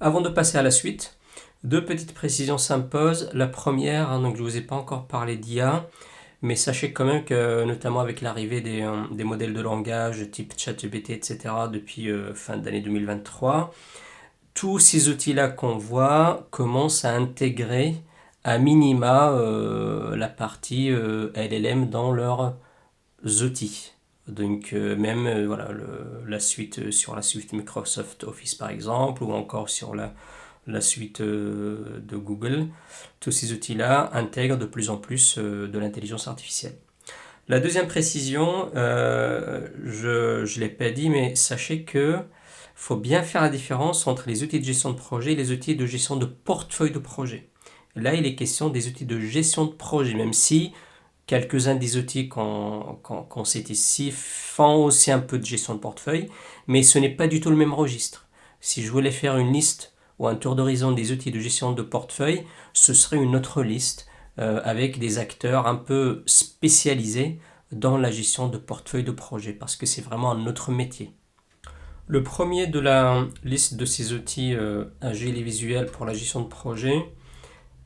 Avant de passer à la suite, deux petites précisions s'imposent. La première, donc je ne vous ai pas encore parlé d'IA, mais sachez quand même que, notamment avec l'arrivée des modèles de langage type ChatGPT, etc., depuis fin d'année 2023, tous ces outils-là qu'on voit commencent à intégrer à minima la partie LLM dans leurs outils. Donc même voilà, la suite sur la suite Microsoft Office par exemple, ou encore sur la suite de Google, tous ces outils-là intègrent de plus en plus de l'intelligence artificielle. La deuxième précision, je ne l'ai pas dit, mais sachez que faut bien faire la différence entre les outils de gestion de projet et les outils de gestion de portefeuille de projet. Là, il est question des outils de gestion de projet, même si quelques-uns des outils qu'on cite ici font aussi un peu de gestion de portefeuille, mais ce n'est pas du tout le même registre. Si je voulais faire une liste ou un tour d'horizon des outils de gestion de portefeuille, ce serait une autre liste avec des acteurs un peu spécialisés dans la gestion de portefeuille de projet, parce que c'est vraiment un autre métier. Le premier de la liste de ces outils agiles et visuels pour la gestion de projet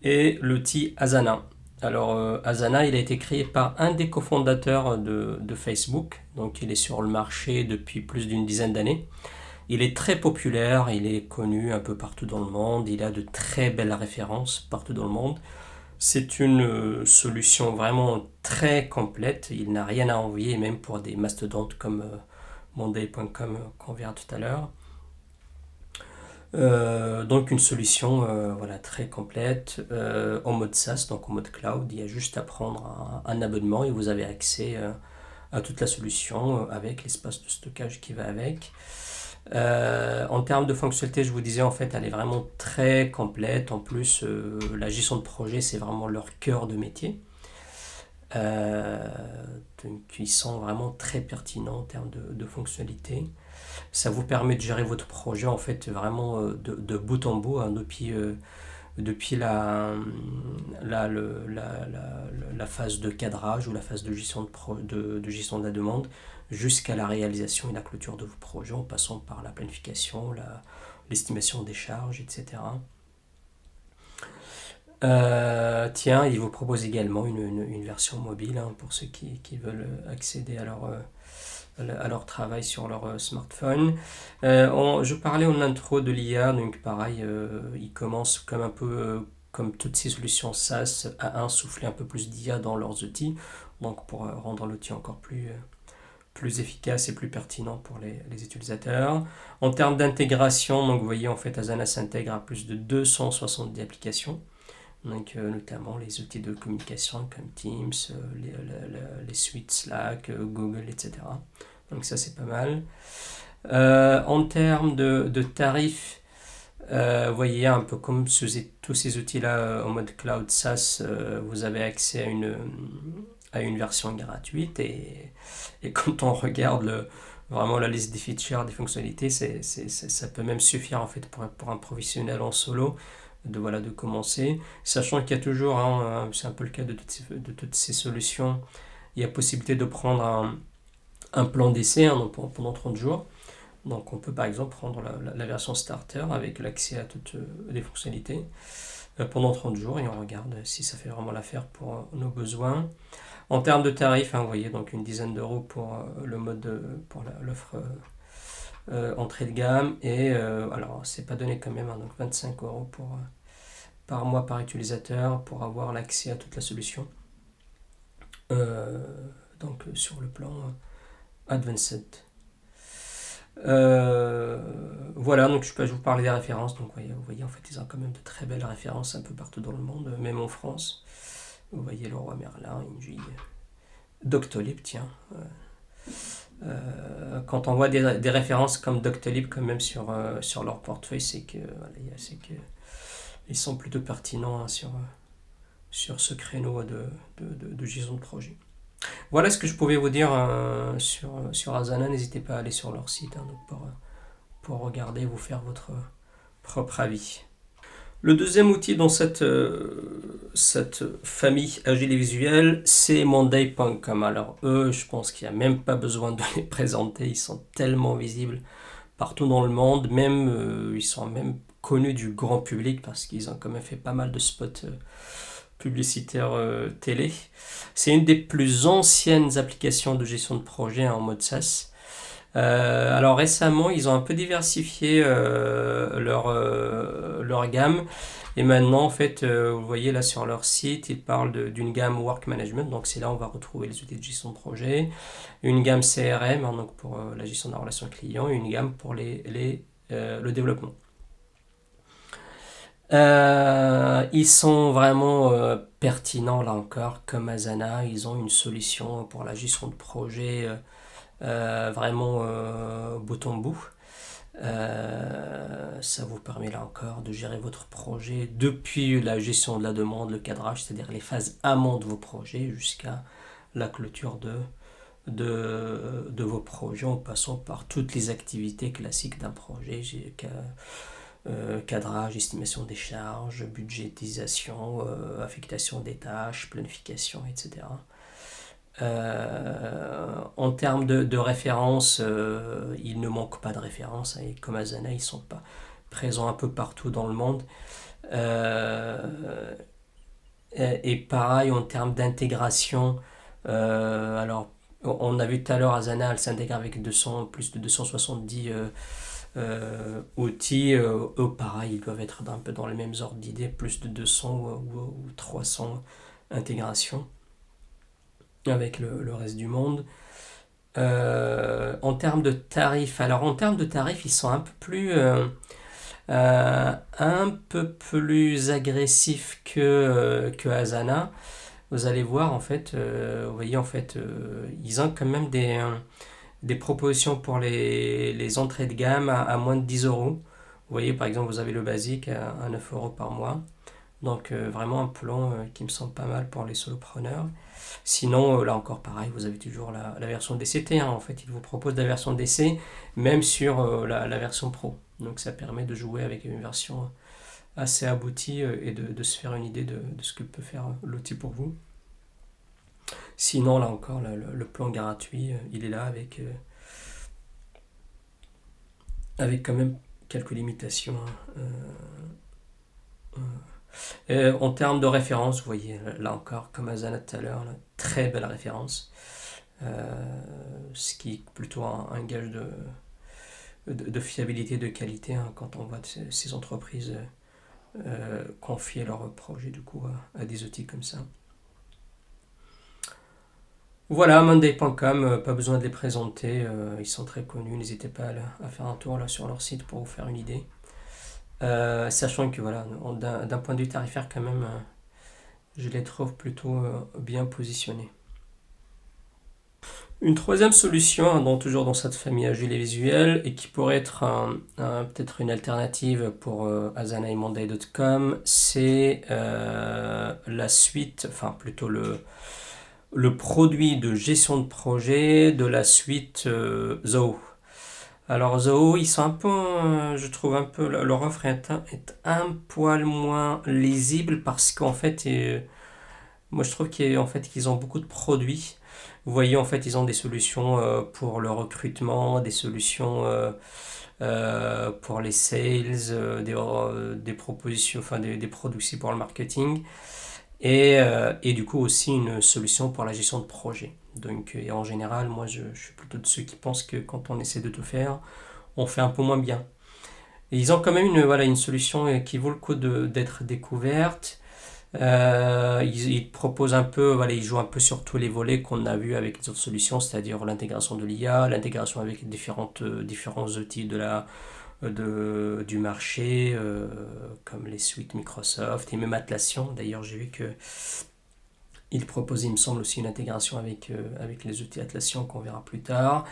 est l'outil Asana. Alors Asana, il a été créé par un des cofondateurs de Facebook, donc il est sur le marché depuis plus d'une dizaine d'années. Il est très populaire, il est connu un peu partout dans le monde, il a de très belles références partout dans le monde. C'est une solution vraiment très complète, il n'a rien à envier, même pour des mastodontes comme monday.com qu'on verra tout à l'heure. Donc une solution voilà, très complète en mode SaaS, donc en mode cloud. Il y a juste à prendre un abonnement et vous avez accès à toute la solution avec l'espace de stockage qui va avec. En termes de fonctionnalité, je vous disais, en fait, elle est vraiment très complète. En plus, la gestion de projet, c'est vraiment leur cœur de métier. Donc, ils sont vraiment très pertinents en termes de fonctionnalité. Ça vous permet de gérer votre projet en fait vraiment de bout en bout, hein, depuis la phase de cadrage ou la phase de gestion de gestion de la demande jusqu'à la réalisation et la clôture de vos projets en passant par la planification, l'estimation des charges, etc. Tiens, il vous propose également une version mobile hein, pour ceux qui veulent accéder à leur travail sur leur smartphone. Je parlais en intro de l'IA, donc pareil, ils commencent comme un peu comme toutes ces solutions SaaS à insuffler un peu plus d'IA dans leurs outils, donc pour rendre l'outil encore plus efficace et plus pertinent pour les utilisateurs. En termes d'intégration, donc vous voyez en fait Asana s'intègre à plus de 270 applications. Donc, notamment les outils de communication comme Teams, les suites Slack, Google, etc. Donc ça c'est pas mal. En termes de tarifs, vous voyez un peu comme tous ces outils-là en mode cloud SaaS, vous avez accès à une version gratuite et quand on regarde vraiment la liste des features, des fonctionnalités, ça peut même suffire en fait pour un professionnel en solo de commencer, sachant qu'il y a toujours, hein, c'est un peu le cas de toutes ces solutions, il y a possibilité de prendre un plan d'essai hein, pendant 30 jours. Donc on peut par exemple prendre la version starter avec l'accès à toutes les fonctionnalités pendant 30 jours et on regarde si ça fait vraiment l'affaire pour nos besoins. En termes de tarifs, hein, vous voyez donc une dizaine d'euros pour le mode, pour l'offre entrée de gamme et alors c'est pas donné quand même, hein, donc 25 euros par mois par utilisateur pour avoir l'accès à toute la solution. Donc sur le plan Advanced. Voilà, donc je peux vous parler des références. Donc vous voyez, en fait, ils ont quand même de très belles références un peu partout dans le monde, même en France. Vous voyez Leroy Merlin, Engie, Doctolib, tiens. Quand on voit des références comme Doctolib quand même sur leur portefeuille, c'est que ils sont plutôt pertinents hein, sur ce créneau de gestion de projet. Voilà ce que je pouvais vous dire sur Asana. N'hésitez pas à aller sur leur site hein, donc pour regarder, vous faire votre propre avis. Le deuxième outil dans cette famille agile et visuelle, c'est monday.com. Alors eux, je pense qu'il n'y a même pas besoin de les présenter, ils sont tellement visibles partout dans le monde, même ils sont même connu du grand public parce qu'ils ont quand même fait pas mal de spots publicitaires télé. C'est une des plus anciennes applications de gestion de projet en mode SaaS. Alors récemment, ils ont un peu diversifié leur gamme. Et maintenant, en fait, vous voyez là sur leur site, ils parlent d'une gamme Work Management. Donc c'est là où on va retrouver les outils de gestion de projet. Une gamme CRM, hein, donc pour la gestion de la relation client. Et une gamme pour le développement. Ils sont vraiment pertinents là encore, comme Asana. Ils ont une solution pour la gestion de projet vraiment bout en bout. Ça vous permet là encore de gérer votre projet depuis la gestion de la demande, le cadrage, c'est-à-dire les phases amont de vos projets jusqu'à la clôture de vos projets en passant par toutes les activités classiques d'un projet, cadrage, estimation des charges, budgétisation, affectation des tâches, planification, etc. En termes de références, il ne manque pas de références. Et comme Asana, ils sont pas présents un peu partout dans le monde. Et pareil en termes d'intégration. Alors, on a vu tout à l'heure Asana, elle s'intègre avec plus de 270 outils. Eux, pareil, ils doivent être un peu dans les mêmes ordres d'idées, plus de 200 ou 300 intégrations avec le reste du monde. En termes de tarifs, ils sont un peu plus agressifs que Asana. Vous allez voir en fait, vous voyez en fait, ils ont quand même des propositions pour les entrées de gamme à moins de 10 euros. Vous voyez par exemple, vous avez le basique à 9 euros par mois. Donc vraiment un plan qui me semble pas mal pour les solopreneurs. Sinon, là encore pareil, vous avez toujours la version DCT. Hein. En fait, il vous propose la version DC, même sur la version Pro. Donc ça permet de jouer avec une version assez aboutie et de se faire une idée de ce que peut faire l'outil pour vous. Sinon, là encore, le plan gratuit, il est là avec quand même quelques limitations. En termes de référence, vous voyez, là encore, comme Asana tout à l'heure, très belle référence. Ce qui est plutôt un gage de fiabilité, de qualité, hein, quand on voit ces entreprises confier leurs projets du coup à des outils comme ça. Voilà, Monday.com, pas besoin de les présenter, ils sont très connus, n'hésitez pas à faire un tour là sur leur site pour vous faire une idée. Sachant que voilà, d'un point de vue tarifaire quand même, je les trouve plutôt bien positionnés. Une troisième solution, hein, toujours dans cette famille agile et visuelle, et qui pourrait être peut-être une alternative pour Asana et Monday.com, c'est la suite, enfin plutôt le produit de gestion de projet de la suite Zoho. Alors Zoho, ils sont un peu, je trouve un peu, leur offre est un poil moins lisible parce qu'en fait, moi je trouve qu'en fait, qu'ils ont beaucoup de produits. Vous voyez, en fait, ils ont des solutions pour le recrutement, des solutions pour les sales, des propositions, enfin des produits aussi pour le marketing. Et du coup aussi une solution pour la gestion de projet. Donc et en général, moi je suis plutôt de ceux qui pensent que quand on essaie de tout faire, on fait un peu moins bien. Et ils ont quand même une solution qui vaut le coup d'être découverte. Ils proposent un peu, voilà, ils jouent un peu sur tous les volets qu'on a vu avec les autres solutions, c'est-à-dire l'intégration de l'IA, l'intégration avec différents outils du marché, comme les suites Microsoft et même Atlassian. D'ailleurs, j'ai vu que il propose, il me semble, aussi une intégration avec les outils Atlassian qu'on verra plus tard.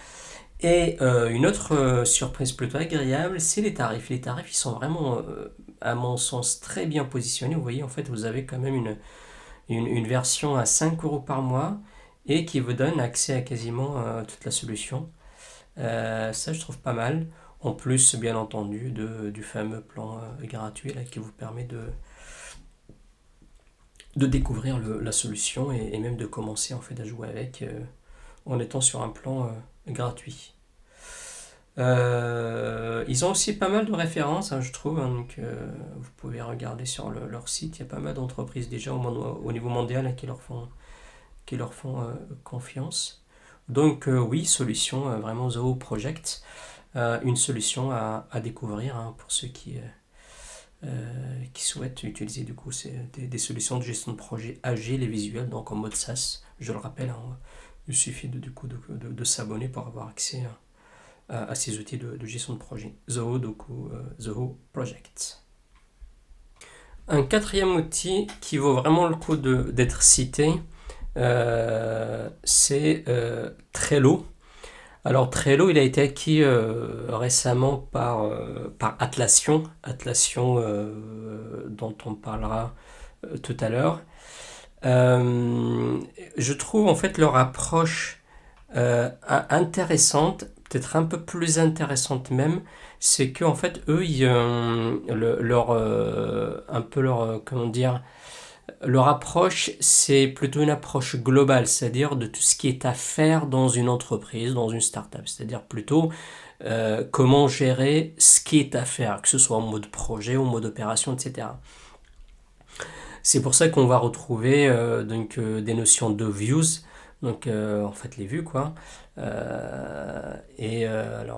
Et une autre surprise plutôt agréable, c'est les tarifs. Les tarifs, ils sont vraiment, à mon sens, très bien positionnés. Vous voyez, en fait, vous avez quand même une version à 5 euros par mois et qui vous donne accès à quasiment toute la solution. Ça, je trouve pas mal. En plus, bien entendu, du fameux plan gratuit là, qui vous permet de découvrir la solution et même de commencer en fait à jouer avec en étant sur un plan gratuit. Ils ont aussi pas mal de références, hein, je trouve, hein, donc vous pouvez regarder sur leur site, il y a pas mal d'entreprises déjà au niveau mondial, hein, qui leur font confiance. Donc oui, solution vraiment Zoho Project, une solution à découvrir, hein, pour ceux qui souhaitent utiliser du coup des solutions de gestion de projet agiles et visuelles, donc en mode SaaS. Je le rappelle, hein, il suffit de s'abonner pour avoir accès à ces outils de gestion de projet. Zoho, du coup, Zoho Project. Un quatrième outil qui vaut vraiment le coup d'être cité, c'est Trello. Alors Trello, il a été acquis récemment par Atlassian, dont on parlera tout à l'heure. Je trouve en fait leur approche intéressante, peut-être un peu plus intéressante même, c'est que en fait eux, un peu comment dire, leur approche, c'est plutôt une approche globale, c'est-à-dire de tout ce qui est à faire dans une entreprise, dans une startup, c'est-à-dire plutôt comment gérer ce qui est à faire, que ce soit en mode projet, en mode opération, etc. C'est pour ça qu'on va retrouver des notions de views, donc en fait les vues quoi. Alors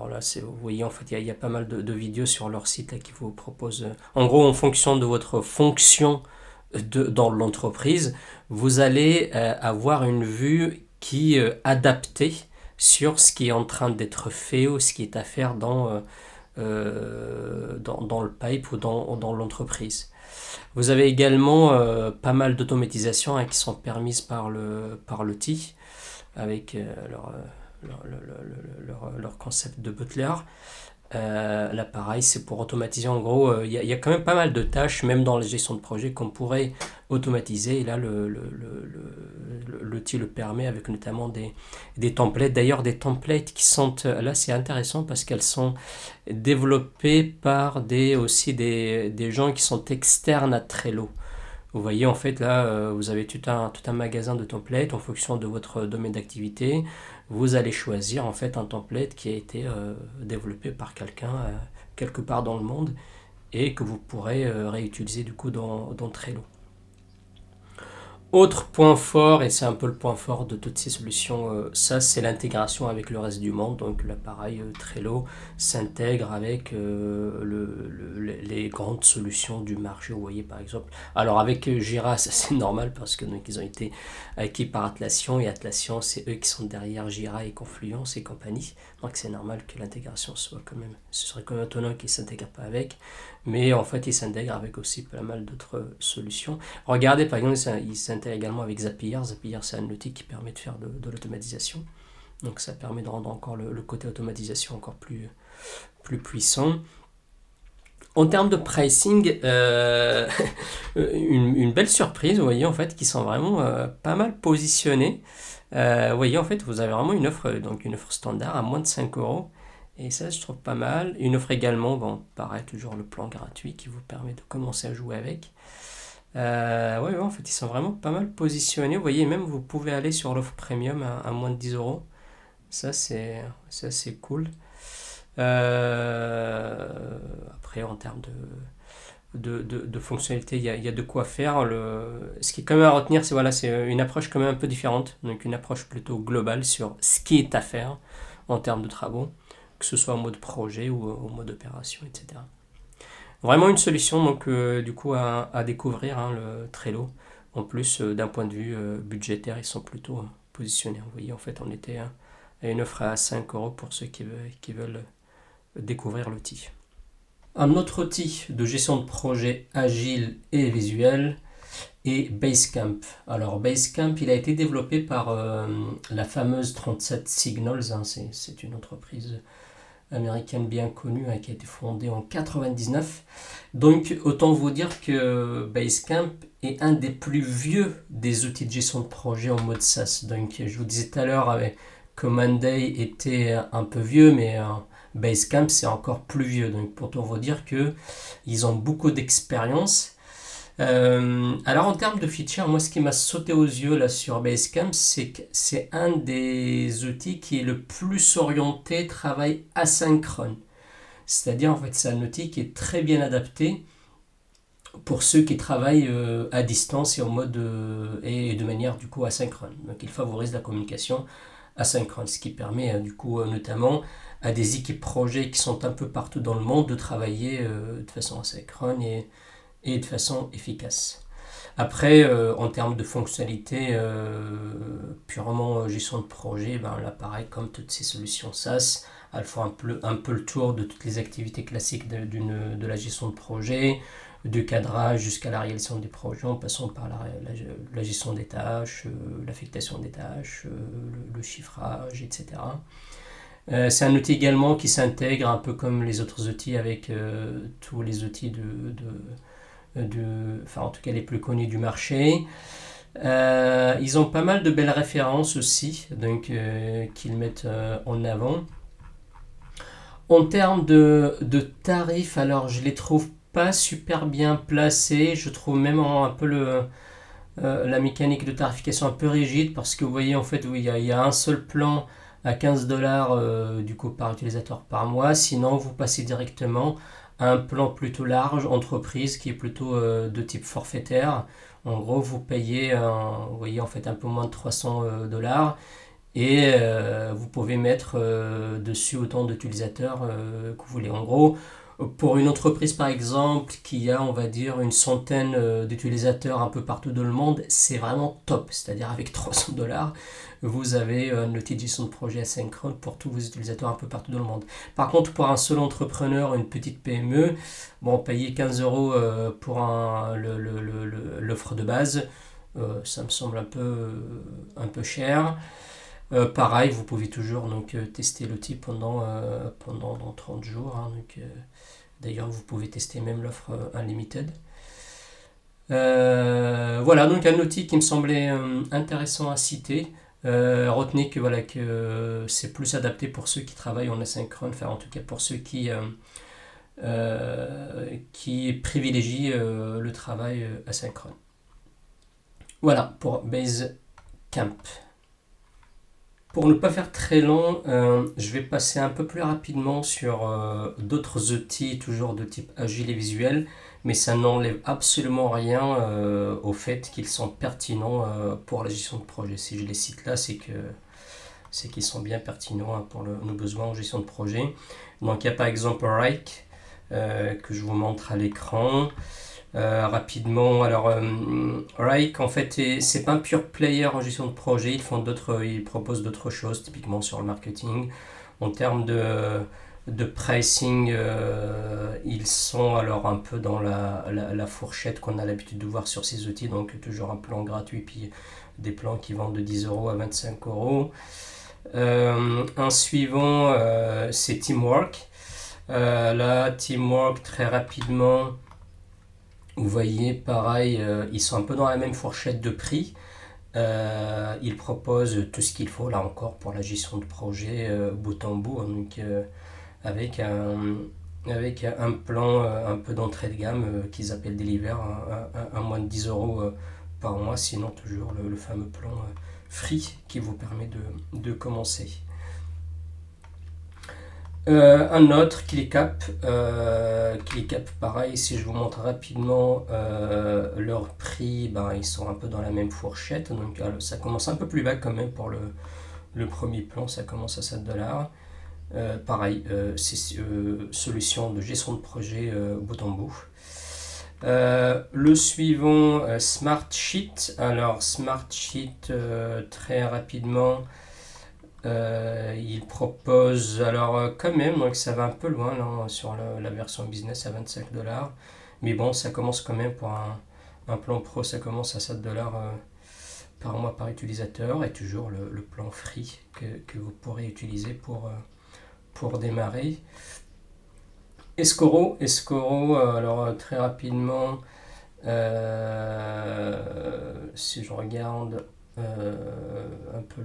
là, vous voyez en fait il y a pas mal de vidéos sur leur site là, qui vous proposent. En gros, en fonction de votre fonction dans l'entreprise, vous allez avoir une vue qui est adaptée sur ce qui est en train d'être fait ou ce qui est à faire dans le pipe ou dans l'entreprise. Vous avez également pas mal d'automatisation, hein, qui sont permises par l'outil avec leur concept de Butler. Là, pareil, c'est pour automatiser. En gros, il y a quand même pas mal de tâches, même dans la gestion de projet, qu'on pourrait automatiser. Et là, l'outil le permet avec notamment des templates. D'ailleurs, des templates qui sont... Là, c'est intéressant parce qu'elles sont développées par aussi des gens qui sont externes à Trello. Vous voyez, en fait, là, vous avez tout un magasin de templates en fonction de votre domaine d'activité. Vous allez choisir, en fait, un template qui a été développé par quelqu'un quelque part dans le monde et que vous pourrez réutiliser, du coup, dans Trello. Autre point fort, et c'est un peu le point fort de toutes ces solutions, ça c'est l'intégration avec le reste du monde. Donc l'appareil Trello s'intègre avec les grandes solutions du marché, vous voyez par exemple. Alors avec Jira, ça c'est normal parce que donc, ils ont été acquis par Atlassian, et Atlassian c'est eux qui sont derrière Jira et Confluence et compagnie. Donc c'est normal que l'intégration soit quand même, ce serait quand même étonnant qu'ils ne s'intègrent pas avec. Mais en fait, ils s'intègrent avec aussi pas mal d'autres solutions. Regardez, par exemple, ils s'intègrent également avec Zapier. Zapier, c'est un outil qui permet de faire de l'automatisation. Donc ça permet de rendre encore le côté automatisation encore plus puissant. En termes de pricing, une belle surprise, vous voyez, en fait, qui sont vraiment pas mal positionnés. Vous voyez, en fait, vous avez vraiment une offre standard à moins de 5 euros. Et ça, je trouve pas mal. Une offre également, bon, pareil, toujours le plan gratuit qui vous permet de commencer à jouer avec. Ouais, en fait, ils sont vraiment pas mal positionnés. Vous voyez, même vous pouvez aller sur l'offre premium à moins de 10 euros. Ça, c'est cool. Après, en termes de fonctionnalités, il y a de quoi faire. Ce qui est quand même à retenir, c'est une approche quand même un peu différente. Donc, une approche plutôt globale sur ce qui est à faire en termes de travaux, que ce soit en mode projet ou en mode opération, etc. Vraiment une solution donc du coup à découvrir, hein, le Trello. En plus, d'un point de vue budgétaire, ils sont plutôt positionnés. Vous voyez, en fait, on était à une offre à 5 euros pour ceux qui veulent découvrir l'outil. Un autre outil de gestion de projet agile et visuel est Basecamp. Alors Basecamp, il a été développé par la fameuse 37 Signals, hein, c'est une entreprise américaine bien connue, hein, qui a été fondée en 99. Donc autant vous dire que Basecamp est un des plus vieux des outils de gestion de projet en mode SaaS. Donc je vous disais tout à l'heure que Monday était un peu vieux, mais Basecamp c'est encore plus vieux. Donc pour tout vous dire que ils ont beaucoup d'expérience. Alors en termes de feature, moi ce qui m'a sauté aux yeux là sur Basecamp, c'est que c'est un des outils qui est le plus orienté travail asynchrone. C'est-à-dire en fait c'est un outil qui est très bien adapté pour ceux qui travaillent à distance et en mode et de manière du coup asynchrone. Donc il favorise la communication asynchrone, ce qui permet du coup notamment à des équipes projets qui sont un peu partout dans le monde de travailler de façon asynchrone et de façon efficace. Après, en termes de fonctionnalités purement gestion de projet, ben là pareil, comme toutes ces solutions SaaS, elles font un peu le tour de toutes les activités classiques de la gestion de projet, du cadrage jusqu'à la réalisation des projets, en passant par la gestion des tâches, l'affectation des tâches, le chiffrage, etc. C'est un outil également qui s'intègre un peu comme les autres outils avec tous les outils enfin en tout cas les plus connus du marché. Ils ont pas mal de belles références aussi, donc qu'ils mettent en avant. En termes de tarifs, alors je les trouve pas super bien placés. Je trouve même un peu la mécanique de tarification un peu rigide parce que vous voyez en fait oui, il y a un seul plan à 15 dollars du coup par utilisateur par mois. Sinon, vous passez directement à un plan plutôt large, entreprise, qui est plutôt de type forfaitaire. En gros, vous payez, vous voyez en fait un peu moins de 300 dollars et vous pouvez mettre dessus autant d'utilisateurs que vous voulez. En gros, pour une entreprise par exemple qui a on va dire une centaine d'utilisateurs un peu partout dans le monde, c'est vraiment top. C'est-à-dire avec 300 dollars, vous avez un outil de gestion de projet asynchrone pour tous vos utilisateurs un peu partout dans le monde. Par contre, pour un seul entrepreneur, une petite PME, bon, payer 15 euros pour l'offre de base, ça me semble un peu cher. Pareil, vous pouvez toujours donc, tester l'outil pendant 30 jours. Hein, donc, d'ailleurs, vous pouvez tester même l'offre Unlimited. Voilà, donc un outil qui me semblait intéressant à citer. Retenez que, voilà, que c'est plus adapté pour ceux qui travaillent en asynchrone, enfin en tout cas pour ceux qui privilégient le travail asynchrone. Voilà pour Basecamp. Pour ne pas faire très long, je vais passer un peu plus rapidement sur d'autres outils, toujours de type agile et visuel, mais ça n'enlève absolument rien au fait qu'ils sont pertinents pour la gestion de projet. Si je les cite là, c'est qu'ils sont bien pertinents hein, pour nos besoins en gestion de projet. Donc il y a par exemple Rike que je vous montre à l'écran. Rapidement, alors Rike en fait c'est pas un pure player en gestion de projet, ils proposent d'autres choses, typiquement sur le marketing. En termes de pricing, ils sont alors un peu dans la fourchette qu'on a l'habitude de voir sur ces outils, donc toujours un plan gratuit, puis des plans qui vont de 10 euros à 25 euros. Un suivant, c'est Teamwork. Là, Teamwork, très rapidement, vous voyez, pareil, ils sont un peu dans la même fourchette de prix. Ils proposent tout ce qu'il faut, là encore, pour la gestion de projet bout en bout. Hein, donc, avec un plan un peu d'entrée de gamme qu'ils appellent Deliver, à moins de 10 euros par mois. Sinon, toujours le fameux plan free qui vous permet de commencer. Un autre, ClickUp. ClickUp, pareil, si je vous montre rapidement leur prix, ben, ils sont un peu dans la même fourchette. Donc ça commence un peu plus bas quand même pour le premier plan, ça commence à 7 dollars. Pareil, c'est solution de gestion de projet bout en bout. Le suivant, Smartsheet. Alors, Smartsheet, très rapidement, il propose, alors quand même, donc ça va un peu loin là, sur la version business à 25 dollars. Mais bon, ça commence quand même pour un plan pro, ça commence à 7 dollars par mois par utilisateur. Et toujours le plan free que vous pourrez utiliser pour démarrer. Escoro, alors très rapidement, si je regarde un peu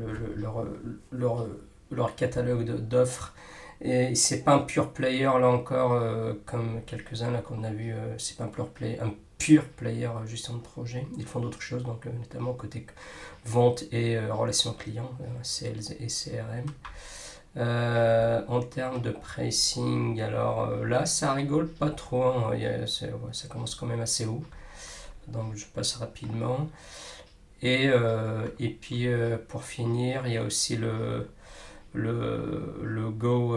leur catalogue d'offres, et c'est pas un pure player là encore, comme quelques-uns là qu'on a vu, c'est pas un pure player gestion de projet. Ils font d'autres choses, donc notamment côté vente et relations clients, sales et CRM. En termes de pricing, alors là, ça rigole pas trop, hein. Ça commence quand même assez haut, donc je passe rapidement. Et puis pour finir, il y a aussi le Go,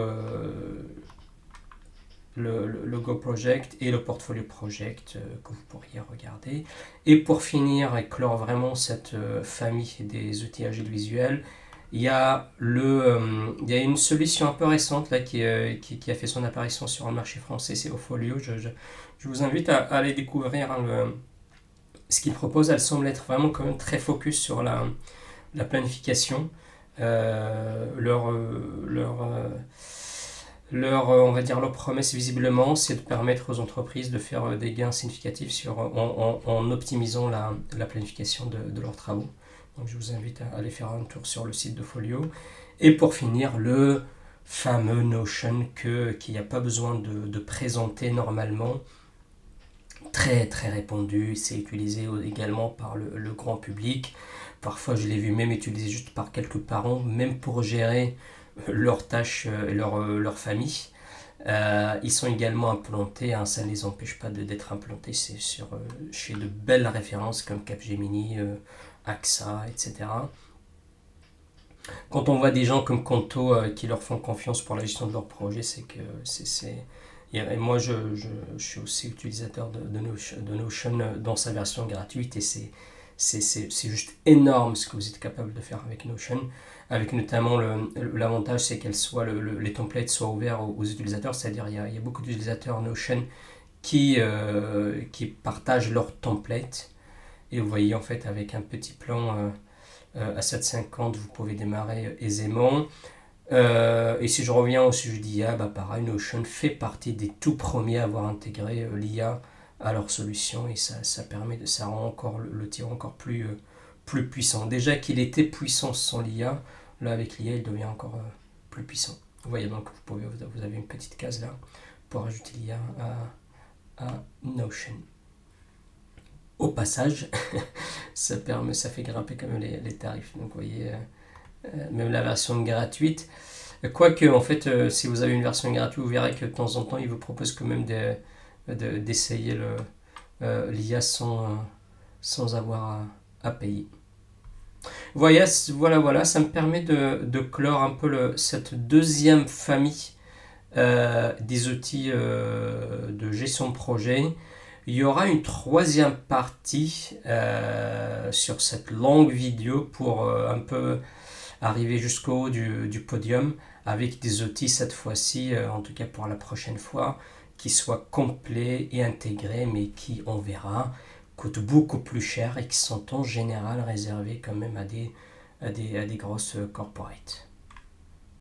le Go Project et le Portfolio Project que vous pourriez regarder. Et pour finir et clore vraiment cette famille des outils agiles visuels, il y a une solution un peu récente là, qui a fait son apparition sur le marché français, c'est Ofolio. Je vous invite à aller découvrir, hein, ce qu'ils proposent. Elle semble être vraiment quand même très focus sur la planification. On va dire, leur promesse visiblement, c'est de permettre aux entreprises de faire des gains significatifs en optimisant la planification de leurs travaux. Donc je vous invite à aller faire un tour sur le site de Folio. Et pour finir, le fameux Notion qu'il n'y a pas besoin de présenter normalement, très très répandu, c'est utilisé également par le grand public. Parfois je l'ai vu même utilisé juste par quelques parents, même pour gérer leurs tâches et leur famille. Ils sont également implantés, hein, ça ne les empêche pas d'être implantés chez de belles références comme Capgemini, AXA, etc. Quand on voit des gens comme Conto qui leur font confiance pour la gestion de leur projet, c'est que et moi je suis aussi utilisateur de Notion dans sa version gratuite, et c'est juste énorme ce que vous êtes capable de faire avec Notion, avec notamment l'avantage, c'est les templates soient ouverts aux utilisateurs, c'est-à-dire il y a beaucoup d'utilisateurs Notion qui partagent leurs templates, et vous voyez en fait avec un petit plan à 7,50 vous pouvez démarrer aisément. Et si je reviens au sujet d'IA, pareil, Notion fait partie des tout premiers à avoir intégré l'IA à leur solution, et ça rend encore le tir encore plus puissant. Déjà qu'il était puissant sans l'IA, là avec l'IA il devient encore plus puissant. Vous voyez, donc vous avez une petite case là pour ajouter l'IA à Notion. Au passage, ça fait grimper quand même les tarifs. Donc vous voyez, même la version gratuite. Quoique, en fait, si vous avez une version gratuite, vous verrez que de temps en temps, il vous propose quand même d'essayer l'IA sans avoir à payer. Voilà, ça me permet de clore un peu cette deuxième famille des outils de gestion de projet. Il y aura une troisième partie sur cette longue vidéo pour un peu arriver jusqu'au haut du podium, avec des outils cette fois-ci, en tout cas pour la prochaine fois, qui soient complets et intégrés, mais qui, on verra, coûtent beaucoup plus cher et qui sont en général réservés quand même à des grosses corporates.